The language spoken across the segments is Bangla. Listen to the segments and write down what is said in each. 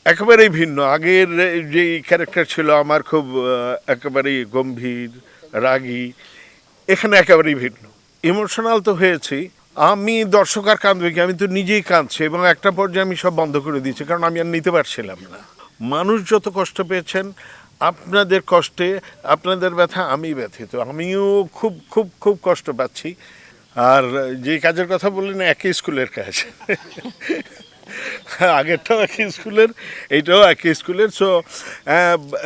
একেবারেই ভিন্ন। আগের যেই ক্যারেক্টার ছিল আমার খুব একেবারেই গম্ভীর, রাগী, এখানে একেবারেই ভিন্ন। ইমোশনাল তো হয়েছি। আমি দর্শক আর কাঁদবে কি, আমি তো নিজেই কাঁদছি এবং একটা পর্যায়ে আমি সব বন্ধ করে দিয়েছি, কারণ আমি আর নিতে পারছিলাম না। মানুষ যত কষ্ট পেয়েছেন, আপনাদের কষ্টে, আপনাদের ব্যথা আমি ব্যথিত, আমিও খুব খুব খুব কষ্ট পাচ্ছি। আর যে কাজের কথা বললেন, একই স্কুলের কাজ। আগেরটাও একই স্কুলের, এইটাও একই স্কুলের। সো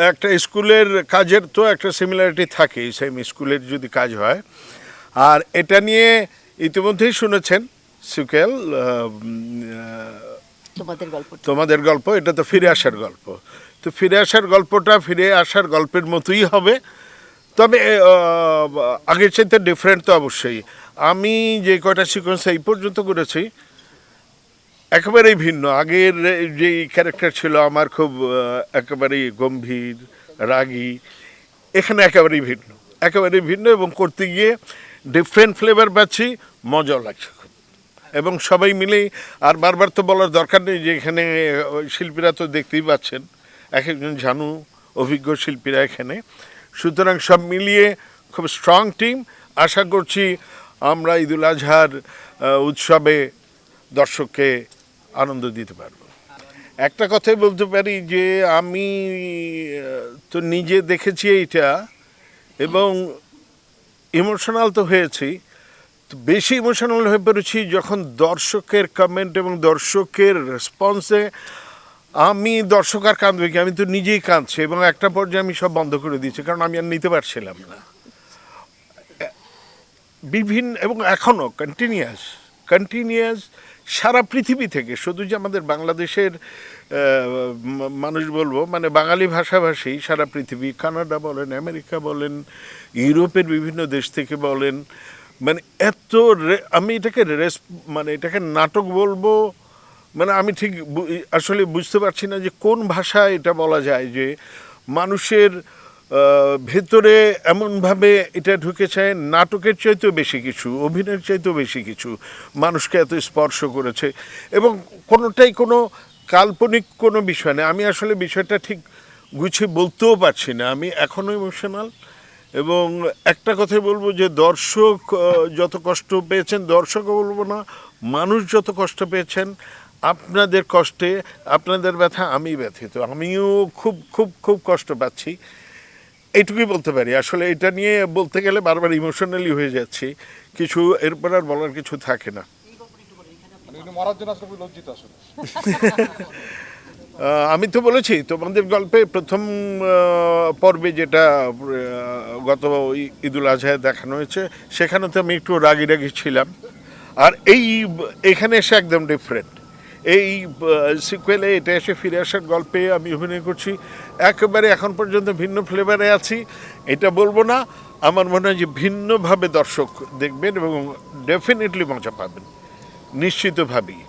একটা স্কুলের কাজের তো একটা সিমিলারিটি থাকেই, সেম স্কুলের যদি কাজ হয়। আর এটা নিয়ে ইতিমধ্যেই শুনেছেন সিকুয়েল, তোমাদের গল্প, এটা তো ফিরে আসার গল্প। তো ফিরে আসার গল্পটা ফিরে আসার গল্পের মতোই হবে, তবে আগের চাইতে ডিফারেন্ট তো অবশ্যই। আমি যে কয়টা সিকোয়েন্স এই পর্যন্ত করেছি একেবারেই ভিন্ন। আগের যেই ক্যারেক্টার ছিল আমার খুব একেবারেই গম্ভীর, রাগী, এখানে একেবারেই ভিন্ন, একেবারেই ভিন্ন। এবং করতে গিয়ে ডিফারেন্ট ফ্লেভার পাচ্ছি, মজাও লাগছে খুব। এবং সবাই মিলেই, আর বারবার তো বলার দরকার নেই যে এখানে শিল্পীরা তো দেখতেই পাচ্ছেন, এক একজন জানু অভিজ্ঞ শিল্পীরা এখানে। সুতরাং সব মিলিয়ে খুব স্ট্রং টিম। আশা করছি আমরা ঈদুল আজহার উৎসবে দর্শককে আনন্দ দিতে পারব। একটা কথাই বলতে পারি যে আমি তো নিজে দেখেছি এইটা, এবং ইমোশনাল তো হয়েছি। তো বেশি ইমোশনাল হয়ে পড়েছি যখন দর্শকের কমেন্ট এবং দর্শকের রেসপন্সে আমি দর্শক আর কাঁদবে কি, আমি তো নিজেই কাঁদছি এবং একটা পর্যায়ে আমি সব বন্ধ করে দিয়েছি, কারণ আমি আর নিতে পারছিলাম না। বিভিন্ন এবং এখনও কন্টিনিউয়াস সারা পৃথিবী থেকে, শুধু যে আমাদের বাংলাদেশের মানুষ বলবো, মানে বাঙালি ভাষাভাষী সারা পৃথিবী, কানাডা বলেন, আমেরিকা বলেন, ইউরোপের বিভিন্ন দেশ থেকে বলেন, মানে এত আমি এটাকে মানে এটাকে নাটক বলবো, মানে আমি ঠিক আসলে বুঝতে পারছি না যে কোন ভাষায় এটা বলা যায় যে মানুষের ভেতরে এমনভাবে এটা ঢুকেছে, নাটকের চাইতেও বেশি কিছু, অভিনয়ের চাইতেও বেশি কিছু মানুষকে এত স্পর্শ করেছে। এবং কোনোটাই কোনো কাল্পনিক কোনো বিষয় না। আমি আসলে বিষয়টা ঠিক গুছিয়ে বলতেও পারছি না, আমি এখনও ইমোশনাল। এবং একটা কথাই বলবো যে দর্শক যত কষ্ট পেয়েছেন, দর্শকও বলবো না, মানুষ যত কষ্ট পেয়েছেন, আপনাদের কষ্টে, আপনাদের ব্যথা আমি ব্যথিত, আমিও খুব খুব খুব কষ্ট পাচ্ছি। এইটুকুই বলতে পারি। আসলে এটা নিয়ে বলতে গেলে বারবার ইমোশনালি হয়ে যাচ্ছি, কিছু এরপর আর বলার কিছু থাকে না। আমি তো বলেছি তোমাদের গল্পে প্রথম পর্বে যেটা গত ঈদুল আজহায় দেখানো হয়েছে, সেখানে তো আমি একটু রাগি রাগি ছিলাম। আর এখানে এসে একদম ডিফারেন্ট। এই সিকুয়েলে এটা এসে ফিরে আসার গল্পে আমি অভিনয় করছি, একেবারে এখন পর্যন্ত ভিন্ন ফ্লেভারে আছি। এটা বলবো না, আমার মনে হয় যে ভিন্নভাবে দর্শক দেখবেন এবং ডেফিনেটলি মজা পাবেন, নিশ্চিতভাবেই।